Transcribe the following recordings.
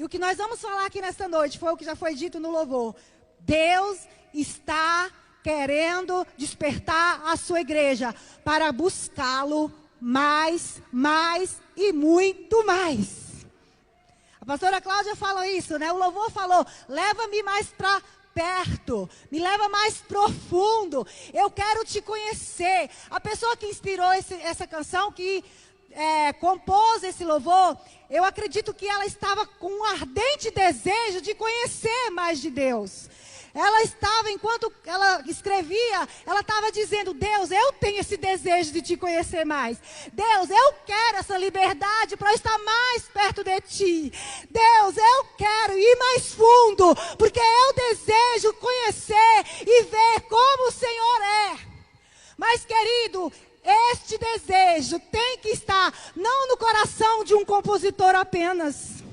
E o que nós vamos falar aqui nesta noite foi o que já foi dito no louvor. Deus está querendo despertar a sua igreja para buscá-lo mais e muito mais. A pastora Cláudia falou isso, né? O louvor falou, leva-me mais para perto, me leva mais profundo, eu quero te conhecer. A pessoa que inspirou essa canção, que compôs esse louvor, eu acredito que ela estava com um ardente desejo de conhecer mais de Deus. Ela estava, enquanto ela escrevia, ela estava dizendo, Deus, eu tenho esse desejo de te conhecer mais. Deus, eu quero essa liberdade para estar mais perto de ti. Deus, eu quero ir mais fundo, porque eu desejo conhecer e ver como o Senhor é. Mas, querido, este desejo tem que estar não no coração de um compositor apenas,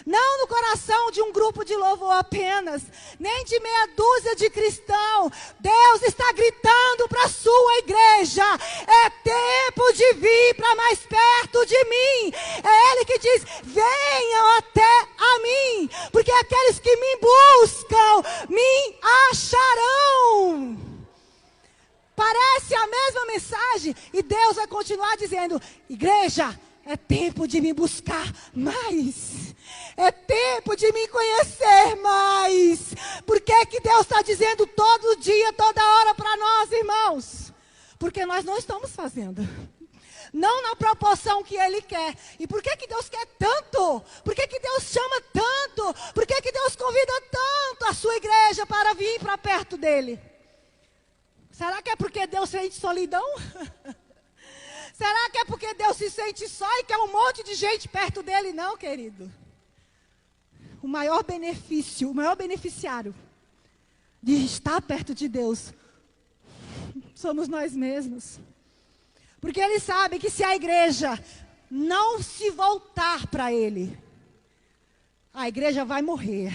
não no coração de um grupo de louvor apenas, nem de meia dúzia de cristãos. Deus está gritando para a sua igreja, é tempo de vir para mais perto de mim. É Ele que diz, venham até a mim, porque aqueles que me buscam, me acharão. Parece a mesma mensagem, e Deus vai continuar dizendo, igreja, é tempo de me buscar mais. É tempo de me conhecer mais. Por que que Deus está dizendo todo dia, toda hora para nós, irmãos? Porque nós não estamos fazendo. Não na proporção que Ele quer. E por que que Deus quer tanto? Por que que Deus chama tanto? Por que que Deus convida tanto a sua igreja para vir para perto dEle? Será que é porque Deus sente solidão? Será que é porque Deus se sente só e quer um monte de gente perto dEle? Não, querido. O maior benefício, o maior beneficiário de estar perto de Deus somos nós mesmos. Porque Ele sabe que se a igreja não se voltar para Ele, a igreja vai morrer.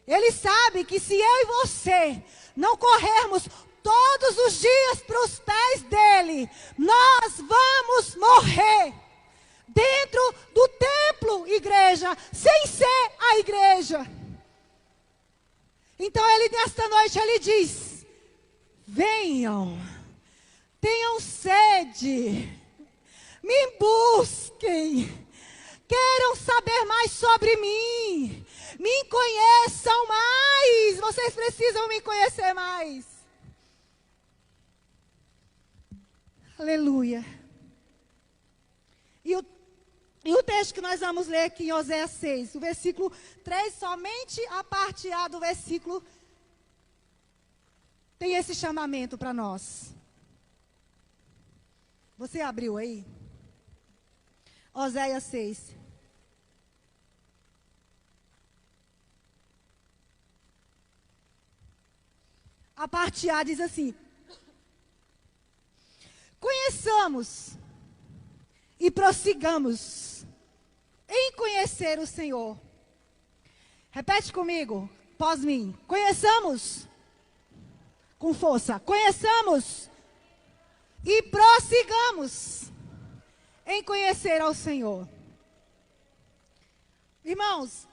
Ele sabe que se eu e você não corrermos todos os dias para os pés dEle, nós vamos morrer. Dentro do templo, igreja, sem ser a igreja. Então Ele, nesta noite, Ele diz, venham, tenham sede, me busquem, queiram saber mais sobre mim, me conheçam mais, vocês precisam me conhecer mais. Aleluia. E o texto que nós vamos ler aqui em Oséias 6, o versículo 3, somente a parte A do versículo tem esse chamamento para nós. Você abriu aí? Oséias 6. A parte A diz assim, conheçamos e prossigamos em conhecer o Senhor. Repete comigo, após mim. Conheçamos, com força, conheçamos e prossigamos em conhecer ao Senhor. Irmãos,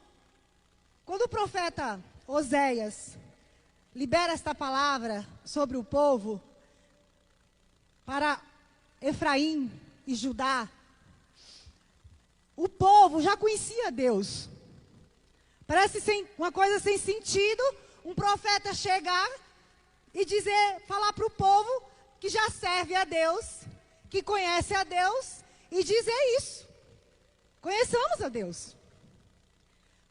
quando o profeta Oséias libera esta palavra sobre o povo, para Efraim e Judá, o povo já conhecia Deus. Parece uma coisa sem sentido, um profeta chegar e falar para o povo que já serve a Deus, que conhece a Deus, e dizer isso. Conheçamos a Deus.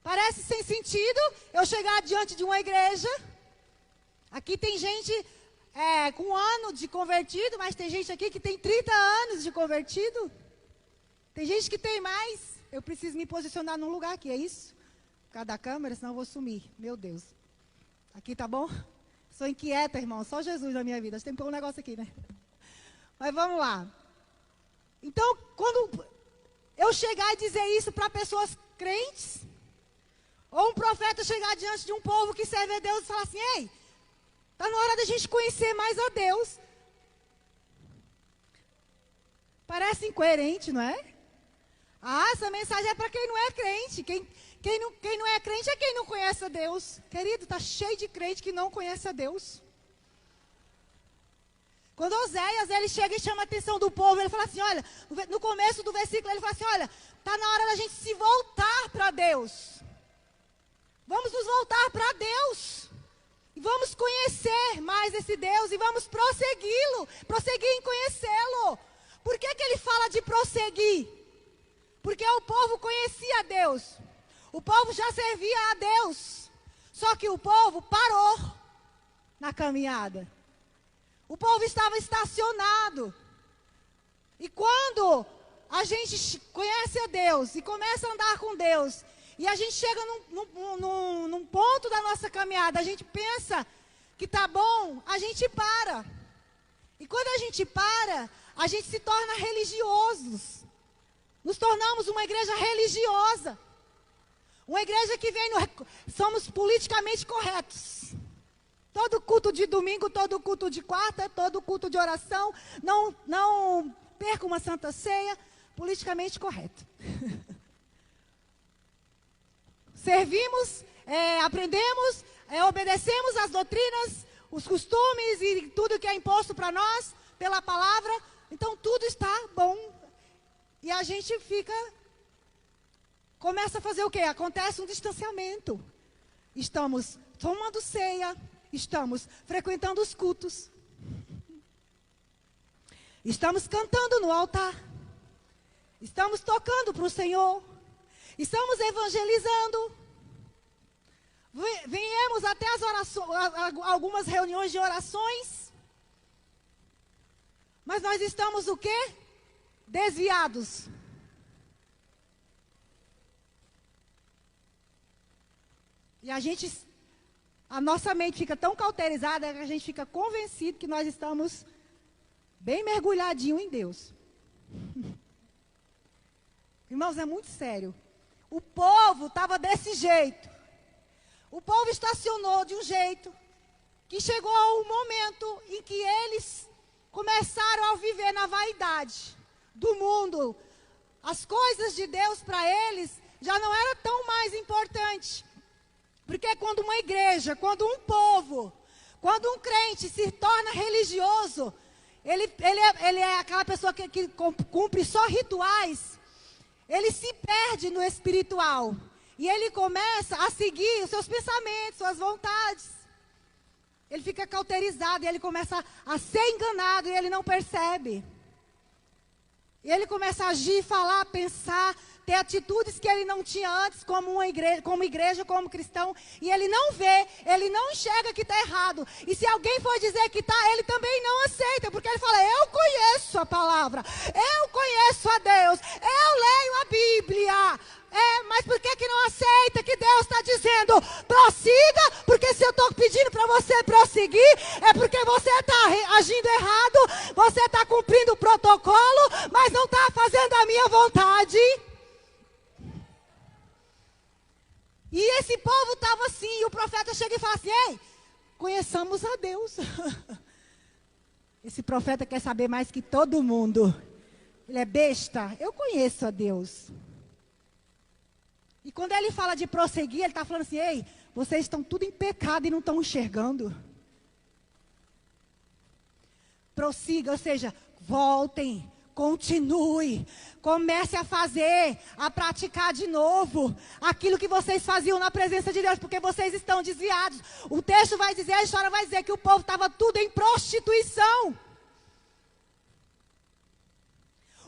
Parece sem sentido eu chegar diante de uma igreja. Aqui tem gente com 1 ano de convertido, mas tem gente aqui que tem 30 anos de convertido. Tem gente que tem mais. Eu preciso me posicionar num lugar aqui, é isso? Por causa da câmera, senão eu vou sumir. Meu Deus. Aqui tá bom? Sou inquieta, irmão. Só Jesus na minha vida. Tem que pôr um negócio aqui, né? Mas vamos lá. Então, quando eu chegar e dizer isso para pessoas crentes, ou um profeta chegar diante de um povo que serve a Deus e falar assim, ei, está na hora da gente conhecer mais a Deus. Parece incoerente, não é? Ah, essa mensagem é para quem não é crente. Quem não é crente é quem não conhece a Deus. Querido, está cheio de crente que não conhece a Deus. Quando Oséias, ele chega e chama a atenção do povo, ele fala assim, olha, no começo do versículo, ele fala assim, olha, está na hora da gente se voltar para Deus. Vamos nos voltar para Deus. E vamos conhecer mais esse Deus e vamos prosseguir em conhecê-lo. Por que ele fala de prosseguir? Porque o povo conhecia a Deus. O povo já servia a Deus. Só que o povo parou na caminhada. O povo estava estacionado. E quando a gente conhece a Deus e começa a andar com Deus, e a gente chega num ponto da nossa caminhada, a gente pensa que está bom, a gente para. E quando a gente para, a gente se torna religiosos. Nos tornamos uma igreja religiosa. Uma igreja que somos politicamente corretos. Todo culto de domingo, todo culto de quarta, todo culto de oração, não perca uma santa ceia, politicamente correto. Servimos, aprendemos, obedecemos as doutrinas, os costumes e tudo que é imposto para nós pela palavra. Então tudo está bom. E a gente começa a fazer o quê? Acontece um distanciamento. Estamos tomando ceia, estamos frequentando os cultos, estamos cantando no altar, estamos tocando para o Senhor, estamos evangelizando, viemos até algumas reuniões de orações, mas nós estamos o quê? Desviados. E a nossa mente fica tão cauterizada que a gente fica convencido que nós estamos bem mergulhadinhos em Deus. Irmãos, é muito sério. O povo estava desse jeito. O povo estacionou de um jeito que chegou um momento em que eles começaram a viver na vaidade do mundo. As coisas de Deus para eles já não era tão mais importante. Porque quando uma igreja, quando um povo, quando um crente se torna religioso, ele é aquela pessoa que cumpre só rituais, ele se perde no espiritual. E ele começa a seguir os seus pensamentos, suas vontades. Ele fica cauterizado e ele começa a ser enganado e ele não percebe. E ele começa a agir, falar, pensar, ter atitudes que ele não tinha antes como igreja, como cristão, e ele não vê, ele não enxerga que está errado. E se alguém for dizer que está, ele também não aceita, porque ele fala, eu conheço a palavra, eu conheço a Deus, eu leio a Bíblia. Mas por que não aceita que Deus está dizendo, prossiga, porque se eu estou pedindo para você prosseguir, é porque você está agindo errado, você está cumprindo o protocolo, mas não está fazendo a minha vontade. E esse povo estava assim, e o profeta chega e fala assim, ei, conheçamos a Deus. Esse profeta quer saber mais que todo mundo. Ele é besta, eu conheço a Deus. E quando ele fala de prosseguir, ele está falando assim, ei, vocês estão tudo em pecado e não estão enxergando. Prossiga, ou seja, voltem, continue, comece a fazer, a praticar de novo aquilo que vocês faziam na presença de Deus, porque vocês estão desviados. O texto vai dizer, a história vai dizer que o povo estava tudo em prostituição.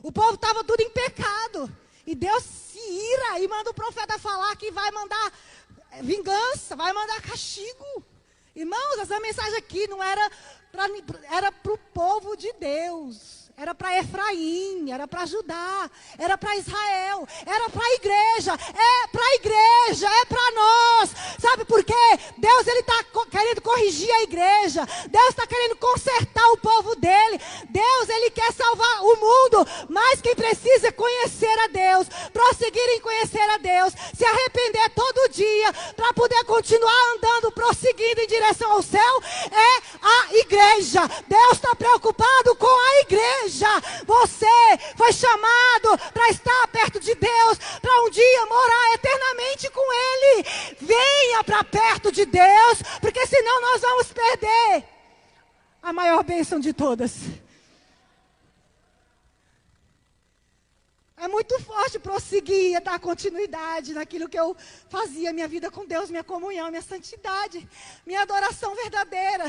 O povo estava tudo em pecado. E Deus se ira e manda o profeta falar que vai mandar vingança, vai mandar castigo. Irmãos, essa mensagem aqui não era para o povo de Deus. Era para Efraim, era para Judá, era para Israel, era para a igreja, é para a igreja, é para nós. Sabe por quê? Deus, ele está querendo corrigir a igreja. Deus está querendo consertar o povo dele. Deus, ele quer salvar o mundo. Mas quem precisa conhecer a Deus, prosseguir em conhecer a Deus, se arrepender todo dia, para poder continuar andando, prosseguindo em direção ao céu, é a igreja. Deus está preocupado com a igreja. Você foi chamado para estar perto de Deus, para um dia morar eternamente com Ele. Venha para perto de Deus, porque senão nós vamos perder a maior bênção de todas. É muito forte prosseguir, dar continuidade naquilo que eu fazia, minha vida com Deus, minha comunhão, minha santidade, minha adoração verdadeira.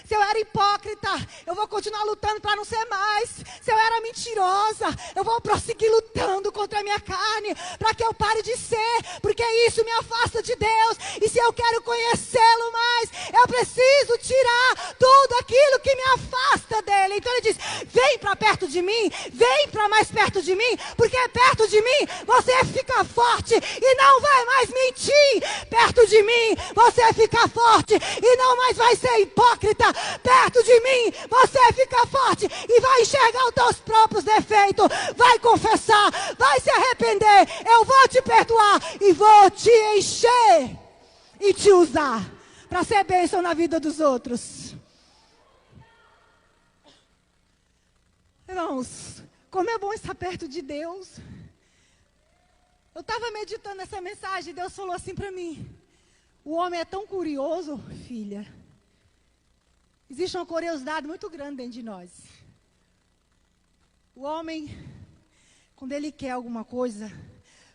Se eu era hipócrita, eu vou continuar lutando para não ser mais. Se eu era mentirosa, eu vou prosseguir lutando contra a minha carne, para que eu pare de ser, porque isso me afasta de Deus. E se eu quero conhecê-lo mais, eu preciso tirar tudo aquilo que me afasta dele. Então ele diz, vem para perto de mim, vem para mais perto de mim, porque perto de mim você fica forte e não vai mais mentir. Perto de mim você fica forte e não mais vai ser hipócrita. Perto de mim você fica forte e vai enxergar os teus próprios defeitos, vai confessar, vai se arrepender. Eu vou te perdoar e vou te encher e te usar para ser bênção na vida dos outros. Irmãos, como é bom estar perto de Deus. Eu estava meditando nessa mensagem e Deus falou assim para mim. O homem é tão curioso, filha. Existe uma curiosidade muito grande dentro de nós. O homem, quando ele quer alguma coisa,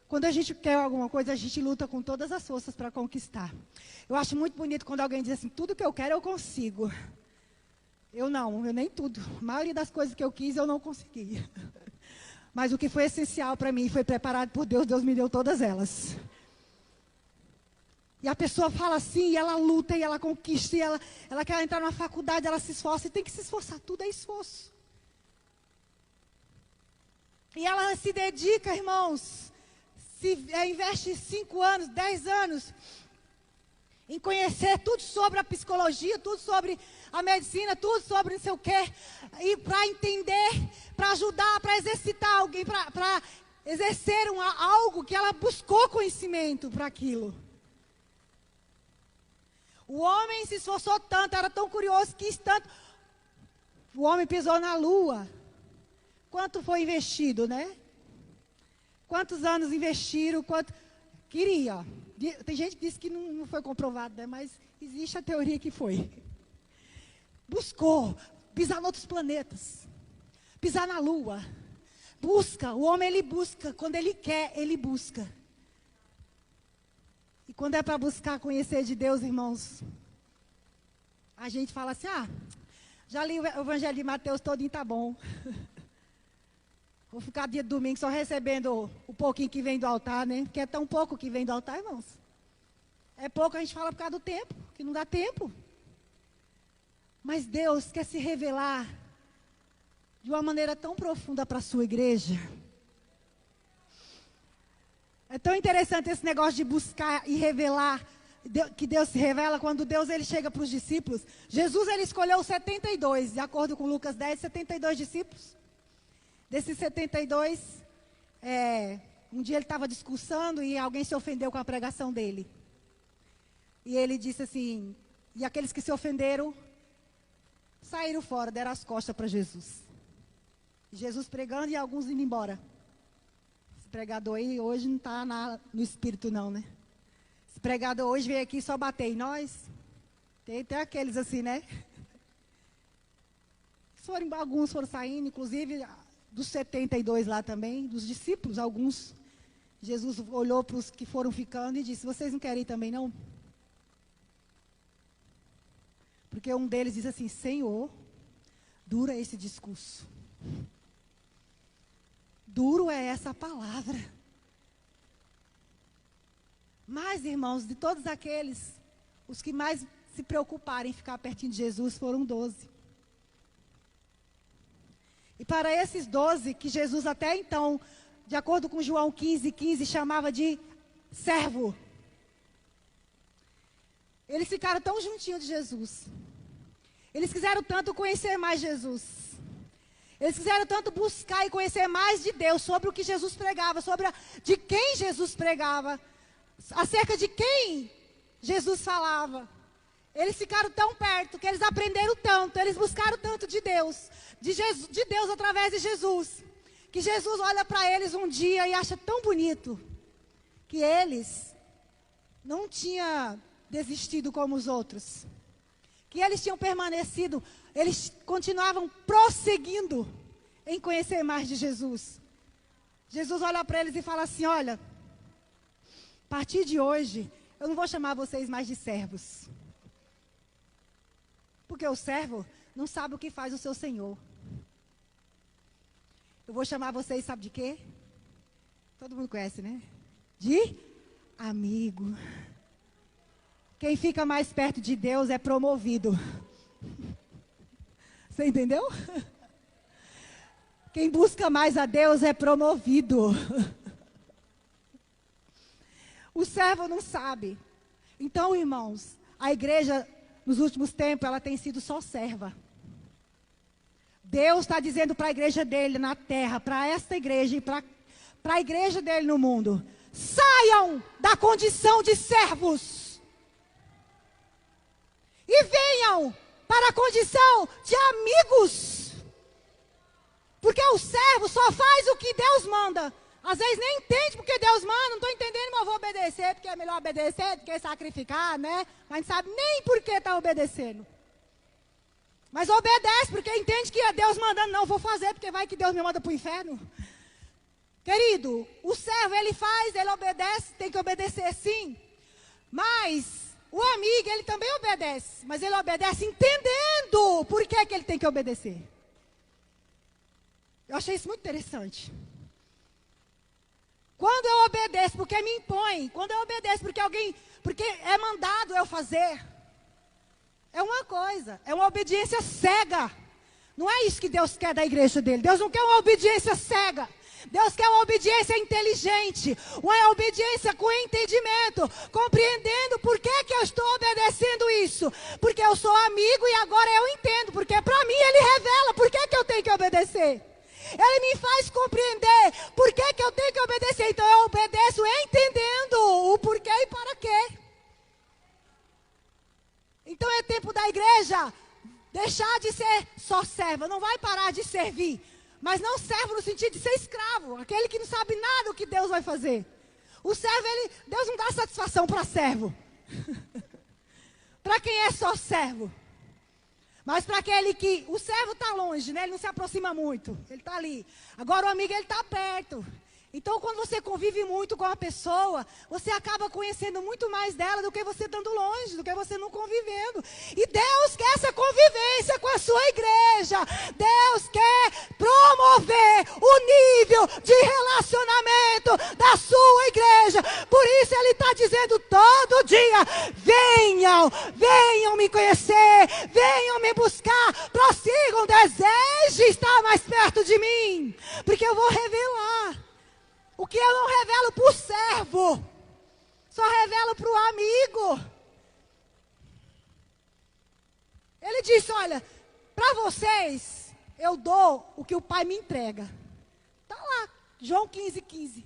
quando a gente quer alguma coisa, a gente luta com todas as forças para conquistar. Eu acho muito bonito quando alguém diz assim, tudo que eu quero eu consigo. Eu nem tudo. A maioria das coisas que eu quis eu não consegui. Mas o que foi essencial para mim foi preparado por Deus. Deus me deu todas elas. E a pessoa fala assim, e ela luta, e ela conquista, e ela quer entrar numa faculdade, ela se esforça, e tem que se esforçar, tudo é esforço. E ela se dedica, irmãos, investe 5 anos, 10 anos, em conhecer tudo sobre a psicologia, tudo sobre a medicina, tudo sobre não sei o quê, e para entender, para ajudar, para exercitar alguém, para exercer algo que ela buscou conhecimento para aquilo. O homem se esforçou tanto, era tão curioso, quis tanto. O homem pisou na lua. Quanto foi investido, né? Quantos anos investiram, quanto... Queria, tem gente que disse que não foi comprovado, né? Mas existe a teoria que foi. Buscou pisar em outros planetas, pisar na lua. Busca, o homem ele busca, quando ele quer, ele busca. E quando é para buscar conhecer de Deus, irmãos, a gente fala assim, já li o Evangelho de Mateus todinho, tá bom. Vou ficar dia de domingo só recebendo o pouquinho que vem do altar, né? Porque é tão pouco que vem do altar, irmãos. É pouco, a gente fala por causa do tempo, que não dá tempo. Mas Deus quer se revelar de uma maneira tão profunda para a sua igreja. É tão interessante esse negócio de buscar e revelar, que Deus se revela quando Deus ele chega para os discípulos. Jesus ele escolheu 72, de acordo com Lucas 10, 72 discípulos. Desses 72, um dia ele estava discursando e alguém se ofendeu com a pregação dele. E ele disse assim, e aqueles que se ofenderam, saíram fora, deram as costas para Jesus. Jesus pregando e alguns indo embora. Esse pregador aí hoje não está no espírito não, né? Esse pregador hoje veio aqui só bater em nós. Tem até aqueles assim, né? Alguns foram saindo, inclusive... Dos 72 lá também, dos discípulos, alguns. Jesus olhou para os que foram ficando e disse, vocês não querem ir também não? Porque um deles disse assim, Senhor, duro é esse discurso. Duro é essa palavra. Mas, irmãos, de todos aqueles, os que mais se preocuparam em ficar pertinho de Jesus foram 12. E para esses 12, que Jesus até então, de acordo com João 15, chamava de servo. Eles ficaram tão juntinhos de Jesus. Eles quiseram tanto conhecer mais Jesus. Eles quiseram tanto buscar e conhecer mais de Deus, sobre o que Jesus pregava, de quem Jesus pregava, acerca de quem Jesus falava. Eles ficaram tão perto, que eles aprenderam tanto, eles buscaram tanto de Deus, de Deus através de Jesus, que Jesus olha para eles um dia e acha tão bonito, que eles não tinham desistido como os outros, que eles tinham permanecido, eles continuavam prosseguindo em conhecer mais de Jesus. Jesus olha para eles e fala assim: olha, a partir de hoje, eu não vou chamar vocês mais de servos, porque o servo não sabe o que faz o seu senhor. Eu vou chamar vocês, sabe de quê? Todo mundo conhece, né? De amigo. Quem fica mais perto de Deus é promovido. Você entendeu? Quem busca mais a Deus é promovido. O servo não sabe. Então, irmãos, a igreja, nos últimos tempos, ela tem sido só serva. Deus está dizendo para a igreja dele na terra, para esta igreja e para a igreja dele no mundo: saiam da condição de servos e venham para a condição de amigos. Porque o servo só faz o que Deus manda. Às vezes nem entende porque Deus manda, não estou entendendo, mas eu vou obedecer, porque é melhor obedecer do que sacrificar, né? Mas não sabe nem por que está obedecendo. Mas obedece, porque entende que é Deus mandando. Não, vou fazer, porque vai que Deus me manda para o inferno. Querido, o servo, ele faz, ele obedece, tem que obedecer sim. Mas o amigo, ele também obedece. Mas ele obedece entendendo por que ele tem que obedecer. Eu achei isso muito interessante. Quando eu obedeço porque me impõe, quando eu obedeço porque é mandado eu fazer, é uma coisa, é uma obediência cega. Não é isso que Deus quer da igreja dele. Deus não quer uma obediência cega. Deus quer uma obediência inteligente, uma obediência com entendimento, compreendendo por que eu estou obedecendo isso. Porque eu sou amigo e agora eu entendo, porque para mim ele revela por que eu tenho que obedecer. Ele me faz compreender por que eu tenho que obedecer. Então eu obedeço entendendo o porquê e para quê. Então é tempo da igreja deixar de ser só serva. Não vai parar de servir. Mas não servo no sentido de ser escravo. Aquele que não sabe nada o que Deus vai fazer. O servo, Deus não dá satisfação para servo. Para quem é só servo. Mas para aquele que... O servo está longe, né? Ele não se aproxima muito. Ele está ali. Agora o amigo, ele está perto. Então, quando você convive muito com a pessoa, você acaba conhecendo muito mais dela do que você estando longe, do que você não convivendo. E Deus quer essa convivência com a sua igreja. Deus quer promover o nível de relacionamento da sua igreja. Por isso Ele está dizendo todo dia: venham me conhecer, venham me buscar, prossigam, desejem estar mais perto de mim, porque eu vou revelar. O que eu não revelo para o servo, só revelo para o amigo. Ele disse: olha, para vocês, eu dou o que o Pai me entrega. Está lá, João 15:15.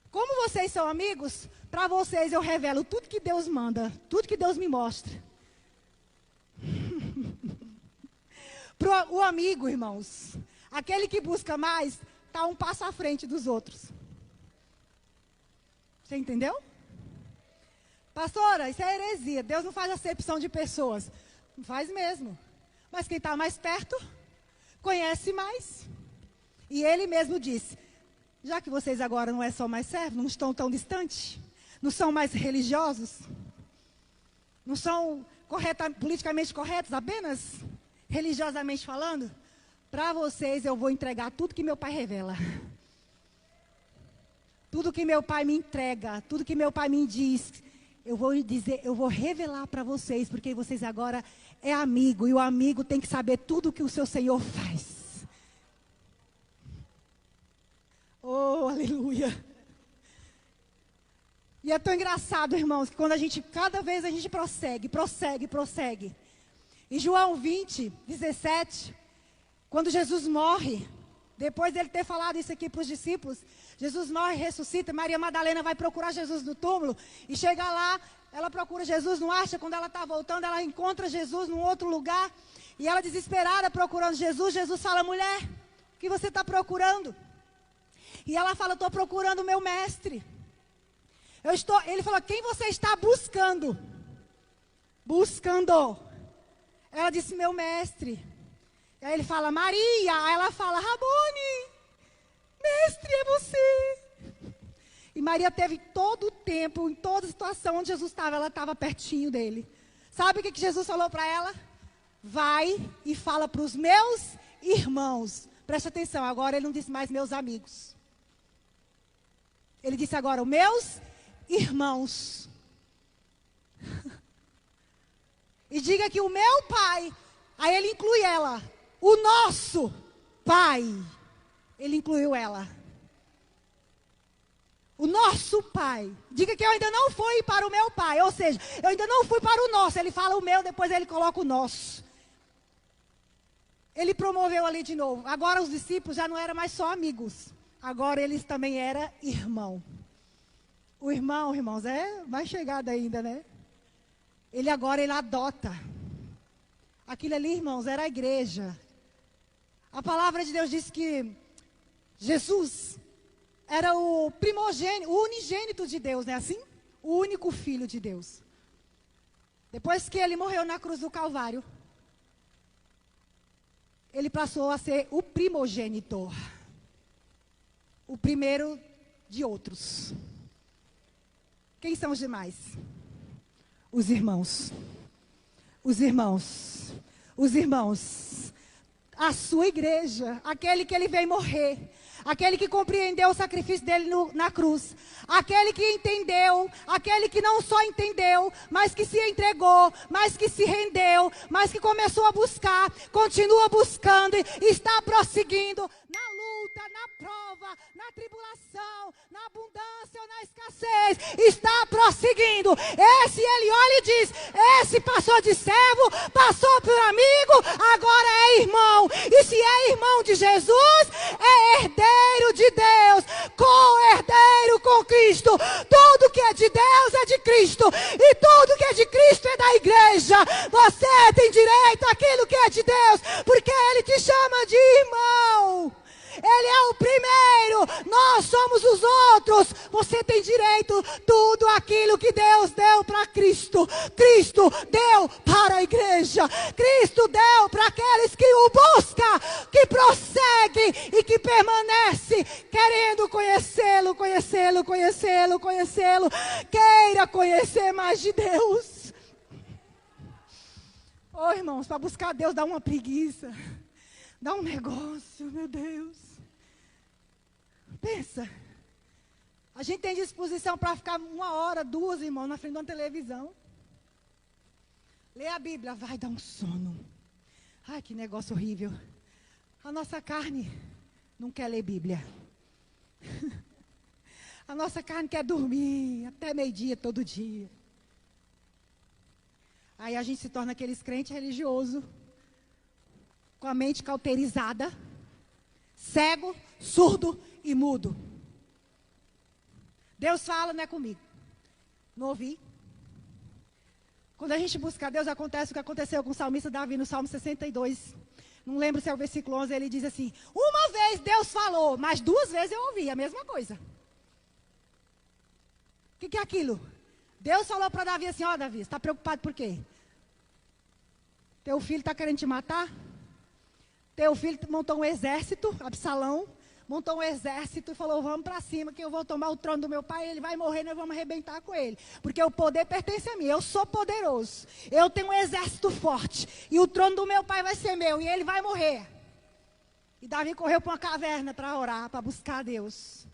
Como vocês são amigos, para vocês eu revelo tudo que Deus manda, tudo que Deus me mostra. O amigo, irmãos, aquele que busca mais, está um passo à frente dos outros. Você entendeu? Pastora, isso é heresia. Deus não faz acepção de pessoas. Não faz mesmo. Mas quem está mais perto, conhece mais. E Ele mesmo disse: já que vocês agora não é só mais servos, não estão tão distantes, não são mais religiosos, não são politicamente corretos, apenas religiosamente falando, para vocês eu vou entregar tudo que meu Pai revela. Tudo que meu Pai me entrega, tudo que meu Pai me diz, eu vou revelar para vocês, porque vocês agora é amigo, e o amigo tem que saber tudo que o seu Senhor faz. Oh, aleluia. E é tão engraçado, irmãos, que quando cada vez a gente prossegue. Em João 20, 17, quando Jesus morre, depois dele ter falado isso aqui para os discípulos, Jesus morre, ressuscita, Maria Madalena vai procurar Jesus no túmulo, e chega lá, ela procura Jesus, não acha, quando ela está voltando, ela encontra Jesus num outro lugar, e ela desesperada procurando Jesus, Jesus fala, mulher, o que você está procurando? E ela fala, estou procurando o meu mestre. Ele falou, quem você está buscando? Buscando. Ela disse, meu mestre. E aí ele fala, Maria. Aí ela fala, Rabone, mestre, é você. E Maria teve todo o tempo, em toda situação onde Jesus estava, ela estava pertinho dele. Sabe o que Jesus falou para ela? Vai e fala para os meus irmãos. Preste atenção, agora ele não disse mais meus amigos. Ele disse agora, os meus irmãos. E diga que o meu pai, aí ele inclui ela, o nosso pai, ele incluiu ela. O nosso pai. Diga que eu ainda não fui para o meu pai, ou seja, eu ainda não fui para o nosso. Ele fala o meu, depois ele coloca o nosso. Ele promoveu ali de novo. Agora os discípulos já não eram mais só amigos. Agora eles também eram irmão. O irmão, irmãos, é mais chegado ainda, né? Ele adota. Aquilo ali, irmãos, era a igreja. A palavra de Deus diz que Jesus era o primogênito, o unigênito de Deus, não é assim? O único filho de Deus. Depois que ele morreu na cruz do Calvário, ele passou a ser o primogenitor. O primeiro de outros. Quem são os demais? Os irmãos. Os irmãos. Os irmãos. A sua igreja. Aquele que ele veio morrer. Aquele que compreendeu o sacrifício dele na cruz. Aquele que entendeu. Aquele que não só entendeu, mas que se entregou, mas que se rendeu, mas que começou a buscar, continua buscando e está prosseguindo na luta, na prova, na tribulação, na abundância ou na escassez. Está prosseguindo. Esse ele olha e diz, esse passou de servo, passou por amigo, agora é irmão. E se é irmão de Jesus, é herdeiro de Deus, co-herdeiro com Cristo. Tudo que é de Deus é de Cristo, e tudo que é de Cristo é da igreja. Você tem direito àquilo que é de Deus, porque Ele te chama de irmão. Ele é o primeiro, nós somos os outros. Você tem direito tudo aquilo que Deus deu para Cristo. Cristo deu para a igreja. Cristo deu para aqueles que o buscam, que prosseguem e que permanecem querendo conhecê-lo, conhecê-lo, conhecê-lo, conhecê-lo. Queira conhecer mais de Deus. Oh, irmãos, para buscar Deus dá uma preguiça. Dá um negócio, meu Deus. Pensa. A gente tem disposição para ficar 1 hora, 2, irmãos, na frente de uma televisão. Ler a Bíblia, vai dar um sono. Ai, que negócio horrível. A nossa carne não quer ler Bíblia. A nossa carne quer dormir até meio-dia, todo dia. Aí a gente se torna aqueles crentes religiosos, com a mente cauterizada, cego, surdo e mudo. Deus fala, não é comigo. Não ouvi. Quando a gente busca Deus, acontece o que aconteceu com o salmista Davi no Salmo 62. Não lembro se é o versículo 11, ele diz assim, uma vez Deus falou, mas 2 vezes eu ouvi a mesma coisa. O que é aquilo? Deus falou para Davi assim, ó Davi, você está preocupado por quê? Teu filho está querendo te matar? Teu filho montou um exército, Absalão, montou um exército e falou, vamos para cima que eu vou tomar o trono do meu pai, ele vai morrer, nós vamos arrebentar com ele. Porque o poder pertence a mim, eu sou poderoso, eu tenho um exército forte, e o trono do meu pai vai ser meu, e ele vai morrer. E Davi correu para uma caverna para orar, para buscar a Deus.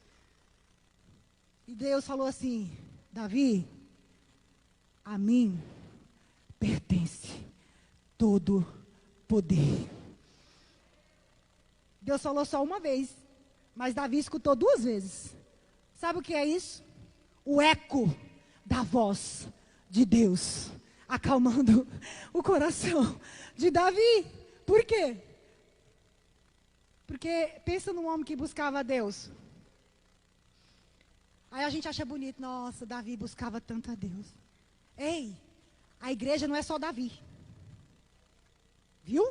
E Deus falou assim, Davi, a mim pertence todo poder. Deus falou só uma vez, mas Davi escutou 2 vezes. Sabe o que é isso? o eco da voz de Deus, acalmando o coração de Davi. Por quê? Porque pensa num homem que buscava a Deus. Aí a gente acha bonito, nossa, Davi buscava tanto a Deus. Ei, a igreja não é só Davi. Viu?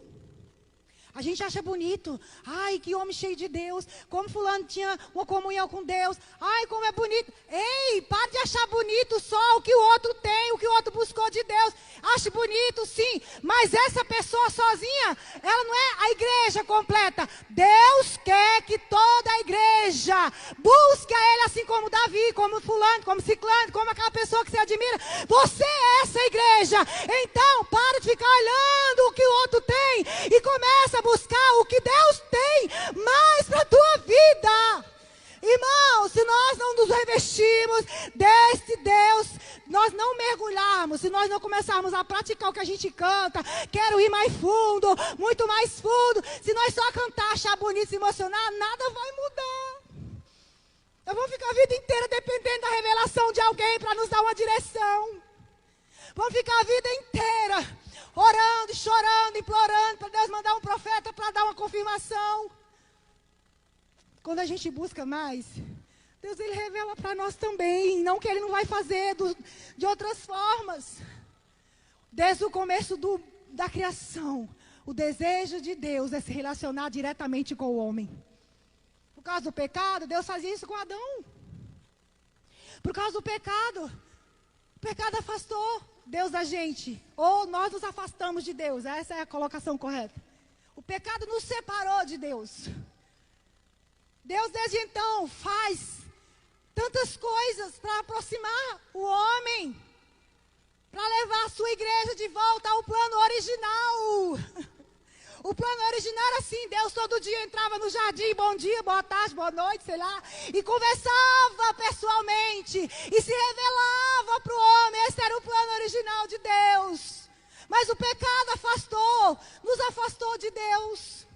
A gente acha bonito. Ai, que homem cheio de Deus. Como fulano tinha uma comunhão com Deus. Ai, como é bonito. Ei, para de achar bonito só o que o outro tem, o que o outro buscou de Deus. Ache bonito, sim. Mas essa pessoa sozinha, ela não é a igreja completa. Deus quer que toda a igreja busque a Ele, assim como Davi, como fulano, como ciclano, como aquela pessoa que você admira. Você é essa igreja. Então, para de ficar olhando o que o outro tem e começa a buscar o que Deus tem mais para a tua vida. Irmão, se nós não nos revestirmos desse Deus, nós não mergulharmos, se nós não começarmos a praticar o que a gente canta, quero ir mais fundo, muito mais fundo, se nós só cantar, achar bonito, se emocionar, nada vai mudar. Nós vamos ficar a vida inteira dependendo da revelação de alguém para nos dar uma direção. Vamos ficar a vida inteira orando, chorando, implorando para Deus mandar um profeta para dar uma confirmação. Quando a gente busca mais, Deus Ele revela para nós também. Não que Ele não vai fazer de outras formas. Desde o começo da criação, o desejo de Deus é se relacionar diretamente com o homem. Por causa do pecado, Deus fazia isso com Adão. Por causa do pecado, o pecado afastou Deus da gente, ou nós nos afastamos de Deus, essa é a colocação correta. O pecado nos separou de Deus. Deus desde então faz tantas coisas para aproximar o homem, para levar a sua igreja de volta ao plano original. O plano original era assim, Deus todo dia entrava no jardim, bom dia, boa tarde, boa noite, sei lá, e conversava pessoalmente, e se revelava para o homem. Esse era o plano original de Deus. Mas o pecado nos afastou de Deus.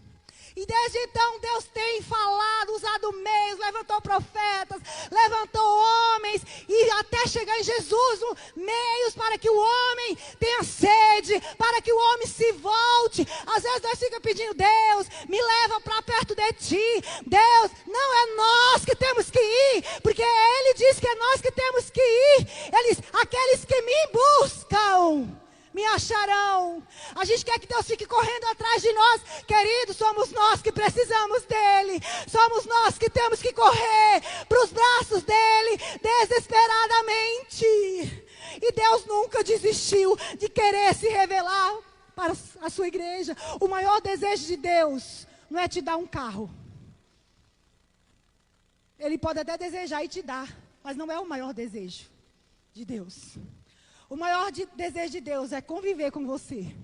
E desde então Deus tem falado, usado meios, levantou profetas, levantou homens, e até chegar em Jesus, meios para que o homem tenha sede, para que o homem se volte. Às vezes nós ficamos pedindo, Deus, me leva para perto de Ti. Deus, não é nós que temos que ir, porque Ele diz que é nós que temos que ir. Ele diz, aqueles que me buscam me acharão. A gente quer que Deus fique correndo atrás de nós. Querido, somos nós que precisamos dEle. Somos nós que temos que correr para os braços dEle desesperadamente. E Deus nunca desistiu de querer se revelar para a sua igreja. O maior desejo de Deus não é te dar um carro. Ele pode até desejar e te dar, mas não é o maior desejo de Deus. O maior desejo de Deus é conviver com você.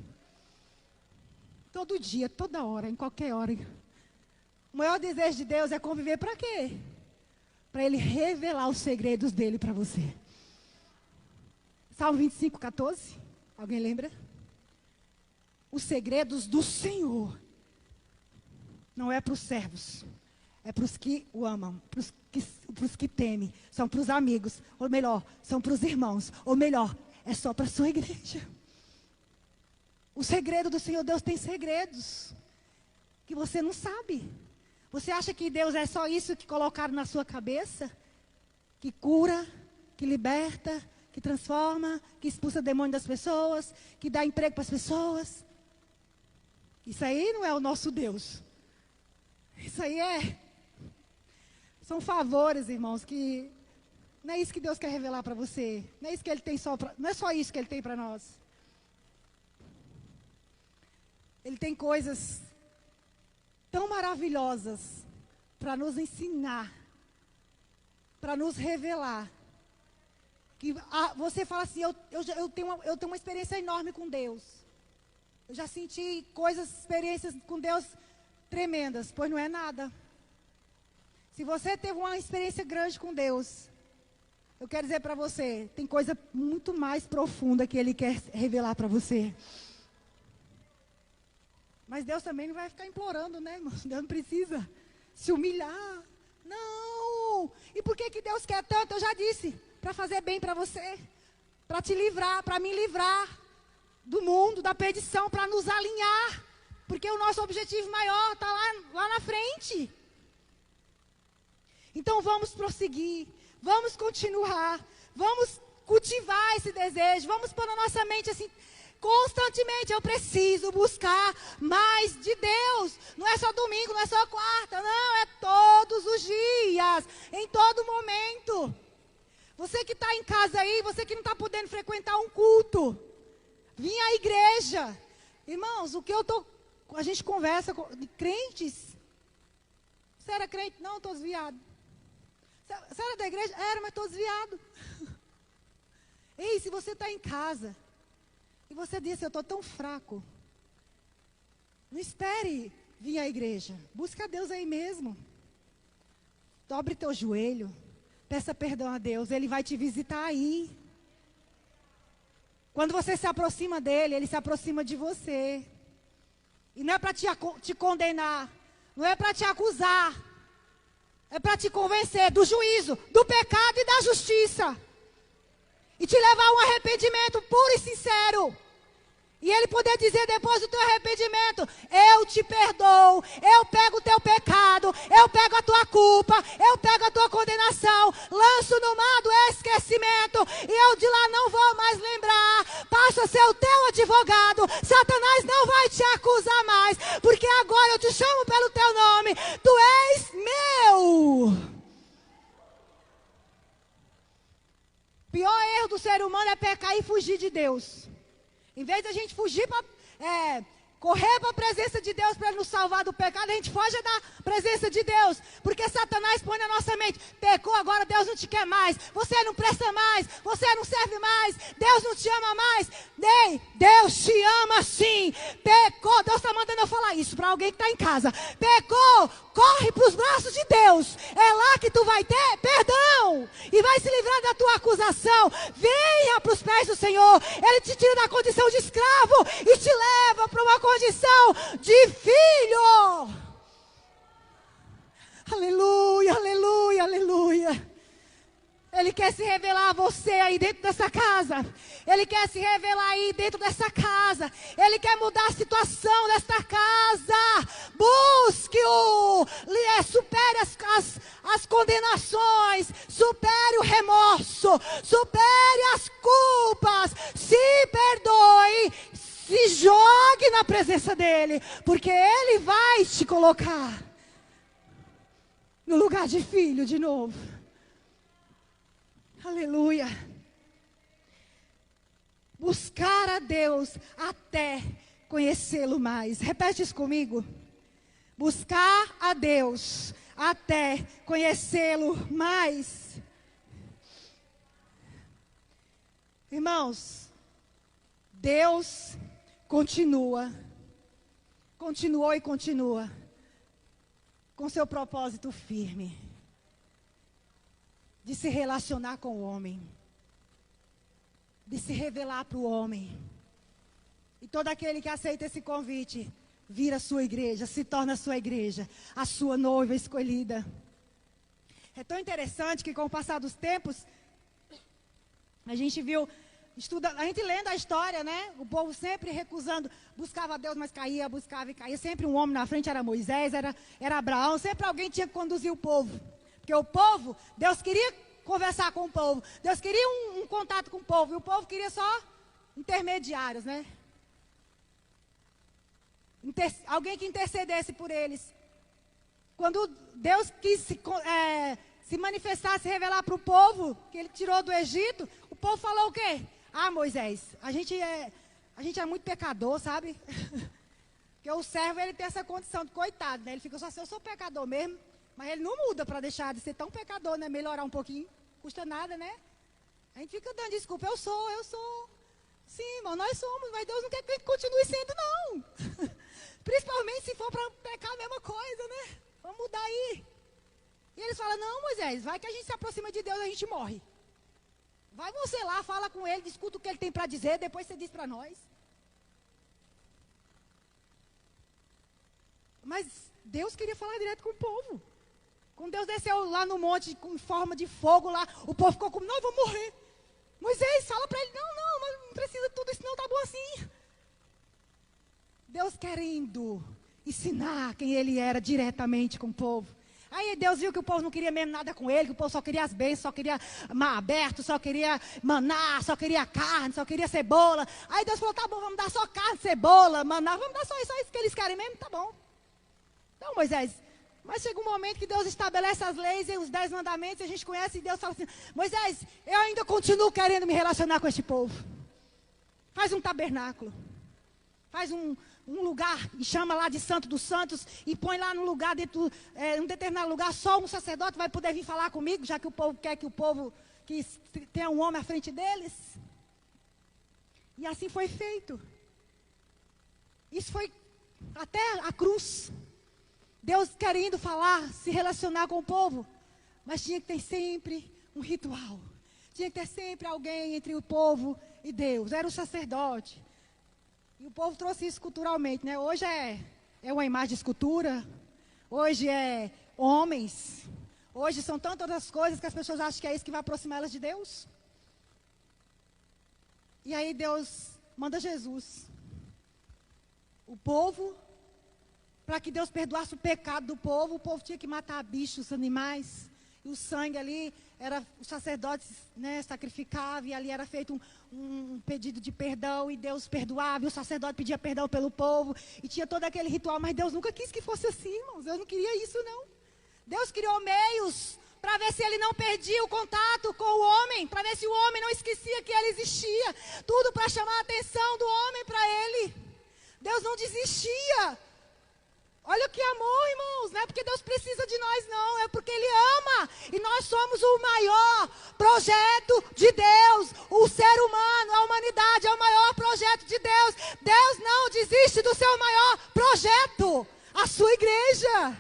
Todo dia, toda hora, em qualquer hora. O maior desejo de Deus é conviver para quê? Para Ele revelar os segredos dEle para você. Salmo 25, 14. Alguém lembra? Os segredos do Senhor. Não é para os servos. É para os que o amam, para os que temem. São para os amigos. Ou melhor, são para os irmãos. Ou melhor, é só para a sua igreja. O segredo do Senhor, Deus tem segredos que você não sabe. Você acha que Deus é só isso que colocaram na sua cabeça? Que cura, que liberta, que transforma, que expulsa demônio das pessoas, que dá emprego para as pessoas? Isso aí não é o nosso Deus. Isso aí são favores, irmãos, que não é isso que Deus quer revelar para você. Não é isso que Ele tem não é só isso que Ele tem para nós. Ele tem coisas tão maravilhosas para nos ensinar, para nos revelar. Que você fala assim, eu tenho uma experiência enorme com Deus. Eu já senti experiências com Deus tremendas, pois não é nada. Se você teve uma experiência grande com Deus, eu quero dizer para você, tem coisa muito mais profunda que Ele quer revelar para você. Mas Deus também não vai ficar implorando, né, irmão? Deus não precisa se humilhar. Não! E por que Deus quer tanto? Eu já disse. para fazer bem para você, para te livrar, para me livrar do mundo, da perdição, para nos alinhar, porque o nosso objetivo maior está lá na frente. Então vamos prosseguir, vamos continuar, vamos cultivar esse desejo, vamos pôr na nossa mente assim, constantemente, eu preciso buscar mais de Deus. Não é só domingo, não é só quarta, não, é todos os dias, em todo momento. Você que está em casa aí, você que não está podendo frequentar um culto, vim à igreja. Irmãos, a gente conversa com crentes. Você era crente? Não, estou desviado. Você era da igreja? Era, mas estou desviado. Ei, se você está em casa e você disse, eu estou tão fraco, não espere vir à igreja. Busca a Deus aí mesmo. Dobre teu joelho. Peça perdão a Deus. Ele vai te visitar aí. Quando você se aproxima dele, ele se aproxima de você. E não é para te condenar. Não é para te acusar. É para te convencer do juízo, do pecado e da justiça. E te levar a um arrependimento puro e sincero. E ele poder dizer depois do teu arrependimento, eu te perdoo, eu pego o teu pecado, eu pego a tua culpa, eu pego a tua condenação, lanço no mar do esquecimento, e eu de lá não vou mais lembrar, passo a ser o teu advogado, Satanás não vai te acusar mais, porque agora eu te chamo pelo teu nome, tu és meu. O pior erro do ser humano é pecar e fugir de Deus. Em vez de a gente fugir correr para a presença de Deus para nos salvar do pecado, a gente foge da presença de Deus, porque Satanás põe na nossa mente, pecou, agora Deus não te quer mais, você não presta mais, você não serve mais, Deus não te ama mais. Ei, Deus te ama sim. Pecou, Deus está mandando eu falar isso para alguém que está em casa. Pecou, corre para os braços de Deus, é lá que tu vai ter perdão, e vai se livrar da tua acusação. Venha para os pés do Senhor, Ele te tira da condição de escravo, e te leva para uma condição de filho. Aleluia, aleluia, aleluia. Ele quer se revelar a você aí dentro dessa casa. Ele quer se revelar aí dentro dessa casa. Ele quer mudar a situação desta casa. Busque-o. Supere as condenações. Supere o remorso. Supere as culpas. Se perdoe. Se jogue na presença dele. Porque ele vai te colocar no lugar de filho de novo. Aleluia. Buscar a Deus até conhecê-lo mais. Repete isso comigo. Buscar a Deus até conhecê-lo mais. Irmãos, Deus continuou e continua com seu propósito firme de se relacionar com o homem, de se revelar para o homem. E todo aquele que aceita esse convite, vira a sua igreja, se torna a sua igreja, a sua noiva escolhida. É tão interessante que com o passar dos tempos, a gente viu, a gente lendo a história, né? O povo sempre recusando, buscava a Deus, mas caía, buscava e caía. Sempre um homem na frente, era Moisés, era Abraão, sempre alguém tinha que conduzir o povo. Porque o povo, Deus queria conversar com o povo. Deus queria um contato com o povo. E o povo queria só intermediários, né? Alguém que intercedesse por eles. Quando Deus quis se manifestar, se revelar para o povo, que Ele tirou do Egito, o povo falou o quê? Ah, Moisés, a gente é muito pecador, sabe? Porque o servo, ele tem essa condição de coitado, né? Ele fica só assim, eu sou pecador mesmo. Mas ele não muda para deixar de ser tão pecador, né? Melhorar um pouquinho. Custa nada, né? A gente fica dando desculpa. Eu sou. Sim, irmão, nós somos. Mas Deus não quer que a gente continue sendo, não. Principalmente se for para pecar a mesma coisa, né? Vamos mudar aí. E eles falam, não, Moisés, vai que a gente se aproxima de Deus e a gente morre. Vai você lá, fala com ele, escuta o que ele tem para dizer, depois você diz para nós. Mas Deus queria falar direto com o povo. Quando Deus desceu lá no monte com forma de fogo lá, o povo ficou como, não, eu vou morrer. Moisés, fala para ele, não, mas não precisa de tudo isso não, tá bom assim. Deus querendo ensinar quem ele era diretamente com o povo. Aí Deus viu que o povo não queria mesmo nada com ele, que o povo só queria as bênçãos, só queria mar aberto, só queria maná, só queria carne, só queria cebola. Aí Deus falou, tá bom, vamos dar só carne, cebola, maná, vamos dar só isso que eles querem mesmo, tá bom. Então, Moisés, mas chega um momento que Deus estabelece as leis e os 10 mandamentos, e a gente conhece, e Deus fala assim, Moisés, eu ainda continuo querendo me relacionar com este povo. Faz um tabernáculo, faz um lugar, e chama lá de Santo dos Santos, e põe lá no lugar, dentro, um determinado lugar, só um sacerdote vai poder vir falar comigo, já que o povo quer que tenha um homem à frente deles. E assim foi feito. Isso foi até a cruz. Deus querendo falar, se relacionar com o povo, mas tinha que ter sempre um ritual. Tinha que ter sempre alguém entre o povo e Deus. Era o sacerdote. E o povo trouxe isso culturalmente, né? Hoje é uma imagem de escultura. Hoje é homens. Hoje são tantas outras coisas que as pessoas acham que é isso que vai aproximar elas de Deus. E aí Deus manda Jesus. O povo, para que Deus perdoasse o pecado do povo, o povo tinha que matar bichos, animais. E o sangue ali, os sacerdotes, né, sacrificavam, e ali era feito um pedido de perdão, e Deus perdoava, e o sacerdote pedia perdão pelo povo, e tinha todo aquele ritual, mas Deus nunca quis que fosse assim, irmãos. Deus não queria isso, não. Deus criou meios para ver se ele não perdia o contato com o homem, para ver se o homem não esquecia que ele existia. Tudo para chamar a atenção do homem para ele. Deus não desistia. Olha que amor, irmãos, não é porque Deus precisa de nós, não, é porque Ele ama, e nós somos o maior projeto de Deus, o ser humano, a humanidade é o maior projeto de Deus. Deus não desiste do seu maior projeto, a sua igreja.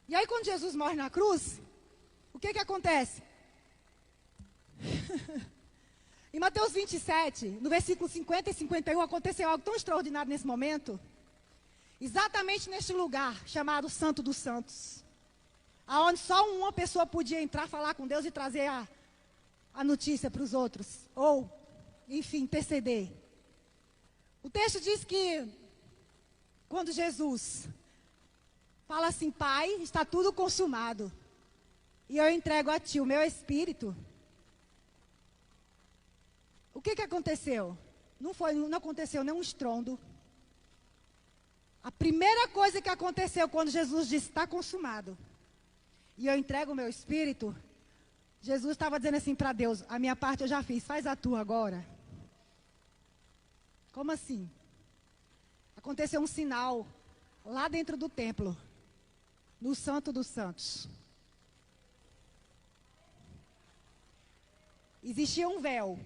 E aí quando Jesus morre na cruz, o que acontece? Em Mateus 27, no versículo 50 e 51, aconteceu algo tão extraordinário nesse momento. Exatamente neste lugar, chamado Santo dos Santos. Onde só uma pessoa podia entrar, falar com Deus e trazer a notícia para os outros. Ou, enfim, interceder. O texto diz que, quando Jesus fala assim, Pai, está tudo consumado. E eu entrego a Ti o meu espírito. O que aconteceu? Não aconteceu nenhum estrondo. A primeira coisa que aconteceu quando Jesus disse, está consumado, e eu entrego o meu espírito, Jesus estava dizendo assim para Deus, a minha parte eu já fiz, faz a tua agora. Como assim? Aconteceu um sinal lá dentro do templo, no Santo dos Santos. Existia um véu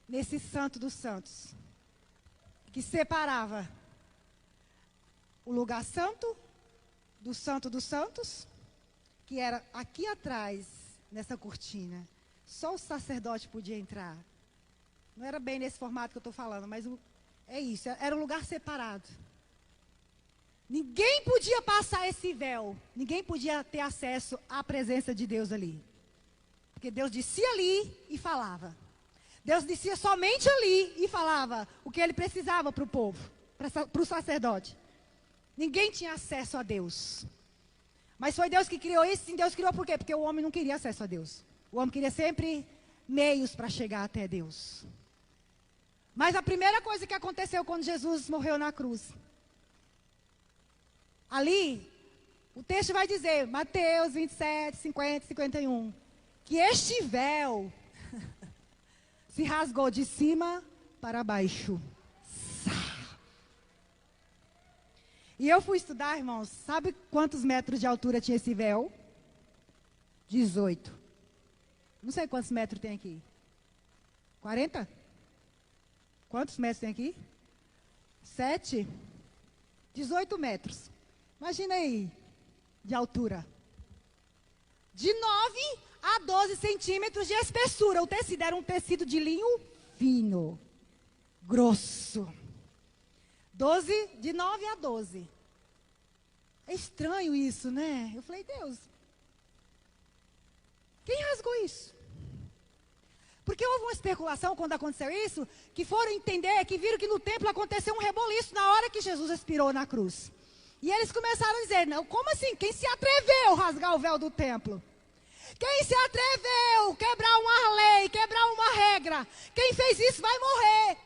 nesse Santo dos Santos, que separava o lugar santo do Santo dos Santos, que era aqui atrás, nessa cortina. Só o sacerdote podia entrar. Não era bem nesse formato que eu estou falando, mas é isso, era um lugar separado. Ninguém podia passar esse véu, ninguém podia ter acesso à presença de Deus ali. Porque Deus descia ali e falava. Deus descia somente ali e falava o que ele precisava para o povo, para o sacerdote. Ninguém tinha acesso a Deus. Mas foi Deus que criou isso, sim, Deus criou por quê? Porque o homem não queria acesso a Deus. O homem queria sempre meios para chegar até Deus. Mas a primeira coisa que aconteceu quando Jesus morreu na cruz, ali, o texto vai dizer, Mateus 27, 50, 51, que este véu se rasgou de cima para baixo. E eu fui estudar, irmãos, sabe quantos metros de altura tinha esse véu? 18. Não sei quantos metros tem aqui. 40? Quantos metros tem aqui? 7? 18 metros. Imagina aí, de altura. De 9 a 12 centímetros de espessura. O tecido era um tecido de linho fino, grosso. De 9 a 12. É estranho isso, né? Eu falei, Deus, quem rasgou isso? Porque houve uma especulação quando aconteceu isso, que foram entender, que viram que no templo aconteceu um reboliço na hora que Jesus expirou na cruz. E eles começaram a dizer, não, como assim? Quem se atreveu a rasgar o véu do templo? Quem se atreveu a quebrar uma lei, quebrar uma regra? Quem fez isso vai morrer.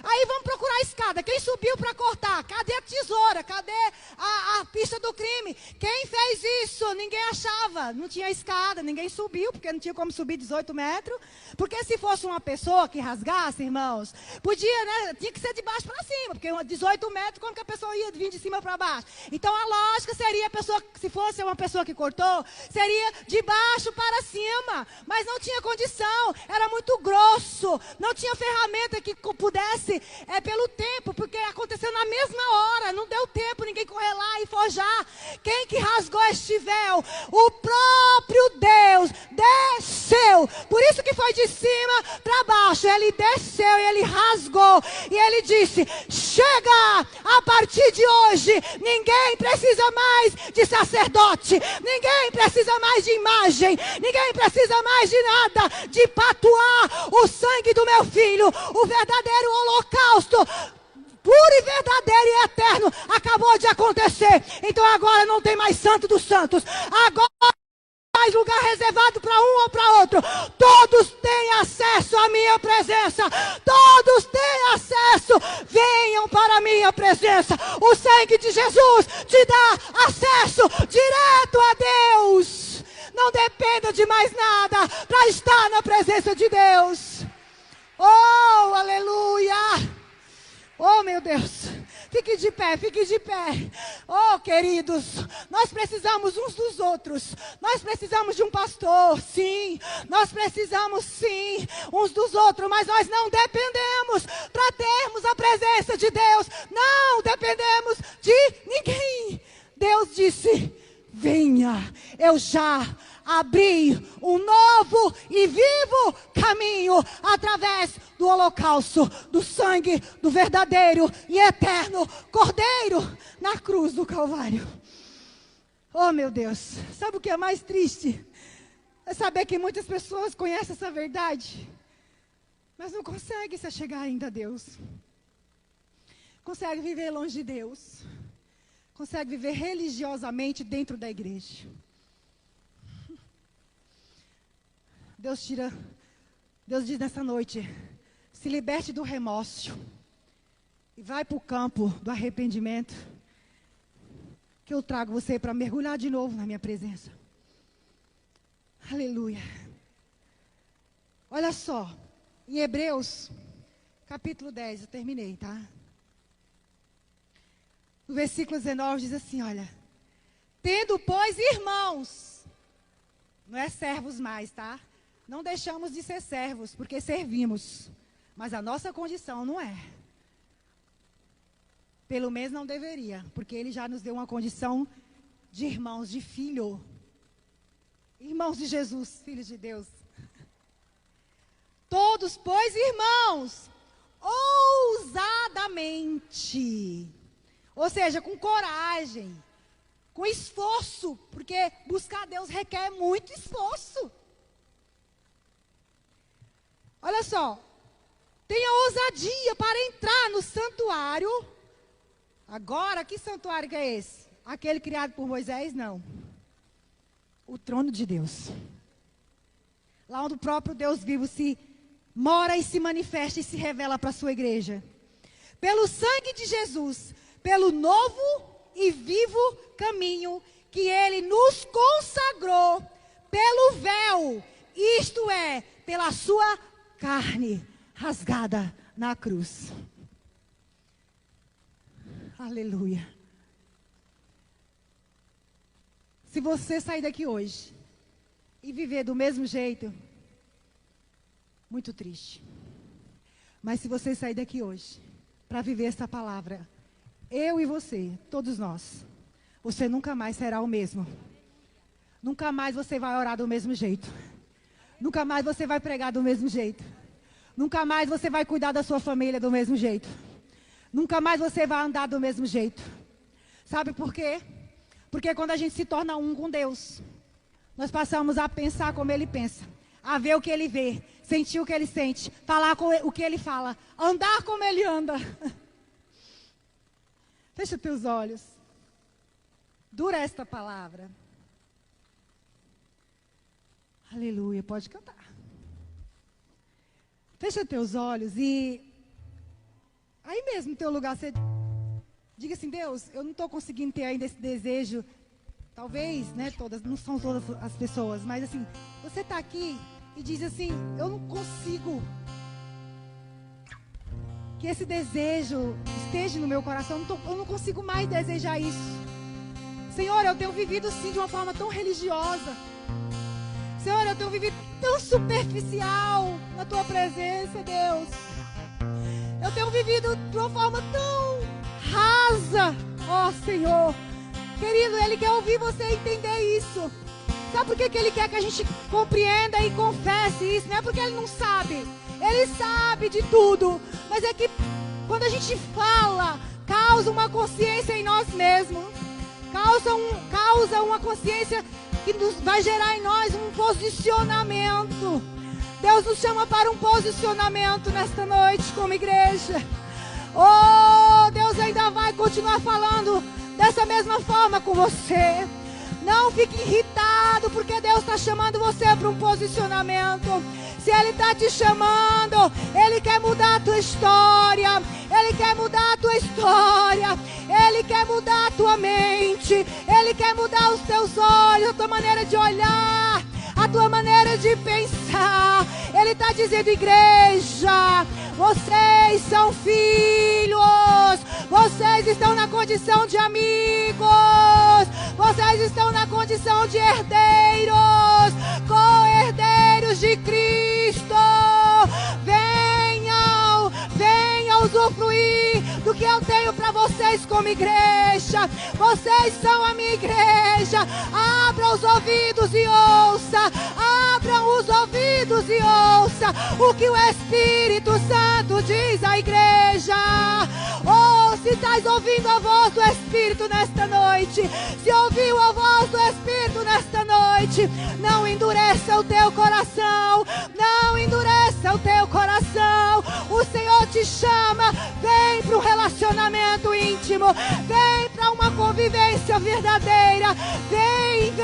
Aí vamos procurar a escada. Quem subiu para cortar? Cadê a tesoura? Cadê a pista do crime? Quem fez isso? Ninguém achava. Não tinha escada, ninguém subiu, porque não tinha como subir 18 metros. Porque se fosse uma pessoa que rasgasse, irmãos, podia, né? Tinha que ser de baixo para cima, porque 18 metros, como que a pessoa ia vir de cima para baixo? Então a lógica seria, a pessoa, se fosse uma pessoa que cortou, seria de baixo para cima. Mas não tinha condição, era muito grosso, não tinha ferramenta que pudesse, pelo tempo, porque aconteceu na mesma hora, não deu tempo ninguém correr lá e forjar. Quem que rasgou este véu? O próprio Deus desceu. Por isso que foi de cima para baixo. Ele desceu e ele rasgou. E ele disse, chega, a partir de hoje, ninguém precisa mais de sacerdote, ninguém precisa mais de imagem, ninguém precisa mais de nada, de patuar o sangue do meu filho, o verdadeiro holocausto, puro e verdadeiro e eterno, acabou de acontecer. Então agora não tem mais santo dos santos, agora mais lugar reservado para um ou para outro. Todos têm acesso à minha presença. Todos têm acesso. Venham para a minha presença. O sangue de Jesus te dá acesso direto a Deus. Não dependa de mais nada para estar na presença de Deus. Oh, aleluia. Oh, meu Deus. Fique de pé, fique de pé. Oh, queridos, nós precisamos uns dos outros. Nós precisamos de um pastor, sim. Nós precisamos, sim, uns dos outros. Mas nós não dependemos para termos a presença de Deus. Não dependemos de ninguém. Deus disse, venha, eu já abri um novo e vivo caminho através do holocausto, do sangue do verdadeiro e eterno Cordeiro na cruz do Calvário. Oh, meu Deus, sabe o que é mais triste? É saber que muitas pessoas conhecem essa verdade, mas não conseguem se chegar ainda a Deus. Conseguem viver longe de Deus. Conseguem viver religiosamente dentro da igreja. Deus diz nessa noite, se liberte do remorso e vai para o campo do arrependimento, que eu trago você para mergulhar de novo na minha presença. Aleluia. Olha só, em Hebreus, capítulo 10, eu terminei, tá? No versículo 19 diz assim, olha, tendo, pois, irmãos, não é servos mais, tá? Não deixamos de ser servos, porque servimos. Mas a nossa condição não é. Pelo menos não deveria, porque Ele já nos deu uma condição de irmãos, de filho. Irmãos de Jesus, filhos de Deus. Todos, pois, irmãos, ousadamente. Ou seja, com coragem, com esforço, porque buscar Deus requer muito esforço. Olha só, tenha ousadia para entrar no santuário. Agora, que santuário que é esse? Aquele criado por Moisés? Não. O trono de Deus. Lá onde o próprio Deus vivo se mora e se manifesta e se revela para a sua igreja. Pelo sangue de Jesus, pelo novo e vivo caminho que Ele nos consagrou, pelo véu, isto é, pela sua carne rasgada na cruz. Aleluia. Se você sair daqui hoje e viver do mesmo jeito, muito triste. Mas se você sair daqui hoje para viver essa palavra, eu e você, todos nós, você nunca mais será o mesmo. Nunca mais você vai orar do mesmo jeito. Nunca mais você vai pregar do mesmo jeito. Nunca mais você vai cuidar da sua família do mesmo jeito. Nunca mais você vai andar do mesmo jeito. Sabe por quê? Porque quando a gente se torna um com Deus, nós passamos a pensar como Ele pensa, a ver o que Ele vê, sentir o que Ele sente, falar o que Ele fala, andar como Ele anda. Fecha teus olhos. Dura esta palavra. Aleluia, pode cantar. Fecha teus olhos e aí mesmo no teu lugar você diga assim: Deus, eu não estou conseguindo ter ainda esse desejo. Talvez, né, não são todas as pessoas, mas assim, você está aqui e diz assim: eu não consigo que esse desejo esteja no meu coração, eu não consigo mais desejar isso. Senhor, eu tenho vivido sim de uma forma tão religiosa. Senhor, eu tenho vivido tão superficial na Tua presença, Deus. Eu tenho vivido de uma forma tão rasa, ó Senhor. Querido, Ele quer ouvir você entender isso. Sabe por que Ele quer que a gente compreenda e confesse isso? Não é porque Ele não sabe. Ele sabe de tudo. Mas é que quando a gente fala, causa uma consciência em nós mesmos. Causa uma consciência que vai gerar em nós um posicionamento. Deus nos chama para um posicionamento nesta noite como igreja. Oh, Deus ainda vai continuar falando dessa mesma forma com você. Não fique irritado, porque Deus está chamando você para um posicionamento. Se Ele está te chamando, Ele quer mudar a tua história. Ele quer mudar a tua história. Ele quer mudar a tua mente. Ele quer mudar os teus olhos, a tua maneira de olhar, a tua maneira de pensar. Ele está dizendo: igreja, vocês são filhos. Vocês estão na condição de amigos. Vocês estão na condição de herdeiros, co-herdeiros de Cristo. Venham usufruir do que eu tenho para vocês como igreja. Vocês são a minha igreja. Abra os ouvidos e ouça. Abram os ouvidos e ouça o que o Espírito Santo diz à igreja. Oh, se estás ouvindo a voz do Espírito nesta noite, se ouviu a voz do Espírito nesta noite, não endureça o teu coração. Não endureça o teu coração. O Senhor te chama. Vem para um relacionamento íntimo. Vem para uma convivência verdadeira. Vem.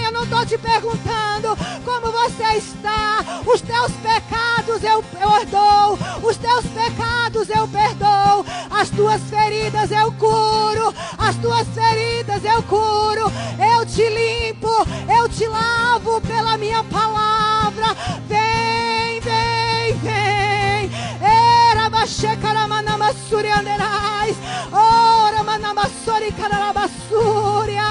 Eu não estou te perguntando como você está. Os teus pecados eu perdoo. Os teus pecados eu perdoo. As tuas feridas eu curo. As tuas feridas eu curo. Eu te limpo. Eu te lavo pela minha palavra. Vem, vem, vem. Era baixecaramanamassuri anderais. Ora manamassuri caralabassúria.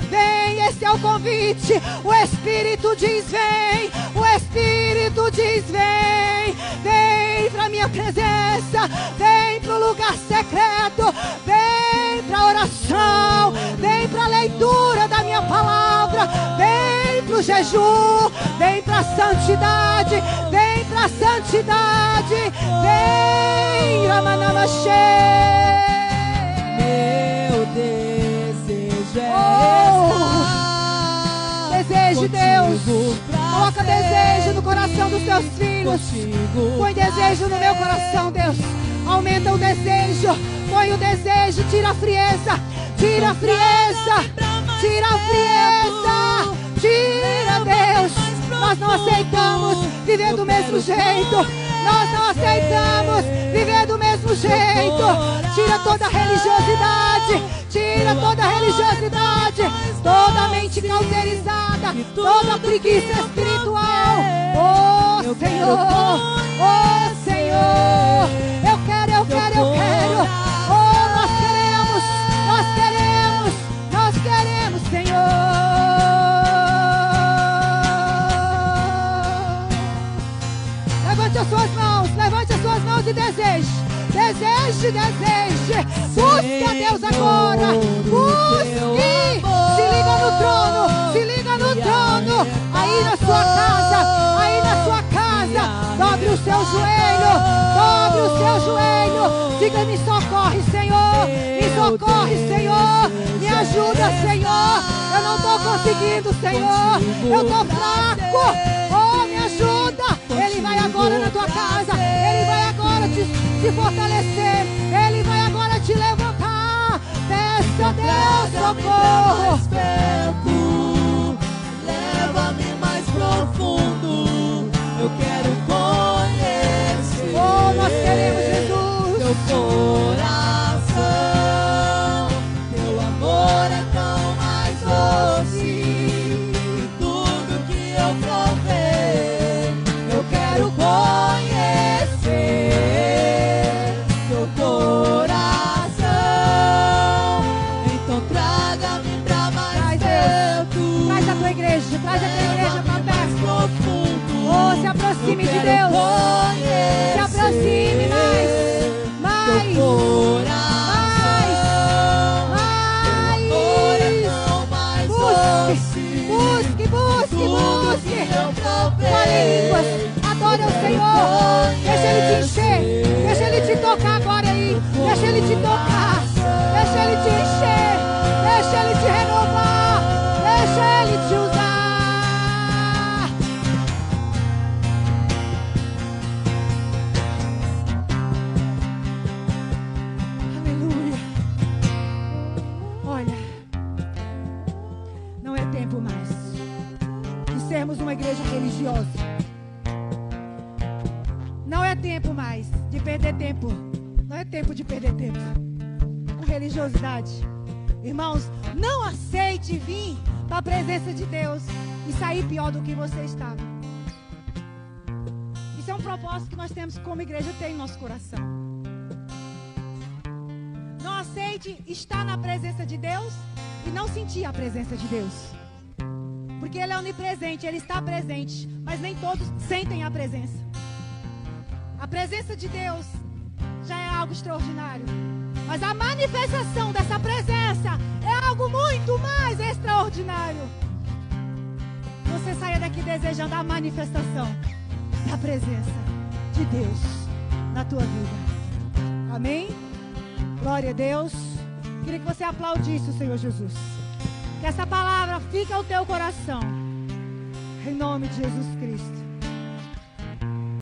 Vem, esse é o convite. O Espírito diz: vem. O Espírito diz: vem. Vem para a minha presença. Vem para o lugar secreto. Vem para a oração. Vem para a leitura da minha palavra. Vem para o jejum. Vem para a santidade. Vem para a santidade. Vem, Ramanamaxê. Meu desejo é estar. Desejo, Deus. Coloca desejo no coração dos teus filhos. Põe desejo no meu coração, Deus. Aumenta o desejo. Põe o desejo. Tira a frieza. Tira a frieza. Tira a frieza. Tira, Deus. Nós não aceitamos viver do mesmo jeito. Nós não aceitamos viver do mesmo jeito. Tira toda a religiosidade. Tira toda a religiosidade. Toda a mente cauterizada. Toda a preguiça espiritual. Oh, Senhor. Oh, Senhor. Eu quero, eu quero, eu quero. Oh, nós queremos. Nós queremos. Nós queremos, Senhor. Levante as suas mãos. Levante as suas mãos e deseje. Deseje, deseje. Busque a Deus agora. Busque. Se liga no trono. Se liga no trono. Aí na sua casa. Aí na sua casa. Dobre o seu joelho. Dobre o seu joelho. Diga: me socorre, Senhor. Me socorre, Senhor. Me ajuda, Senhor. Eu não estou conseguindo, Senhor. Eu estou fraco. Oh, me ajuda. Ele vai agora na tua casa. Ele vai agora te fortalecer. Ele vai agora te levantar. Peça a Deus socorro. Leva-me mais profundo. Eu quero conhecer. Oh, nós queremos, Jesus. Teu coração. Teu amor é tão mais doce. Tudo que eu provei, eu quero conhecer. Teu coração. Então traga-me pra mais perto. Traz a tua igreja pra perto. Oh, se aproxime de Deus. Se aproxime mais. Busque. Fale em línguas. Adore ao Senhor. Deixa Ele te encher. Deixa Ele te tocar agora aí. Deixa Ele te tocar. Deixa Ele te encher. Deixa Ele te renovar. Deixa Ele te usar. Aleluia. Olha, não é tempo mais de sermos uma igreja religiosa. Não é tempo mais de perder tempo. Não é tempo de perder tempo com religiosidade. Irmãos, não aceite vir para a presença de Deus e sair pior do que você estava. Isso é um propósito que nós temos como igreja ter em nosso coração. Não aceite estar na presença de Deus e não sentir a presença de Deus. Porque Ele é onipresente, Ele está presente, mas nem todos sentem a presença. A presença de Deus já é algo extraordinário, mas a manifestação dessa presença é algo muito mais extraordinário. Você saia daqui desejando a manifestação da presença de Deus na tua vida. Amém? Glória a Deus. Queria que você aplaudisse o Senhor Jesus. Que essa palavra fique ao teu coração. Em nome de Jesus Cristo.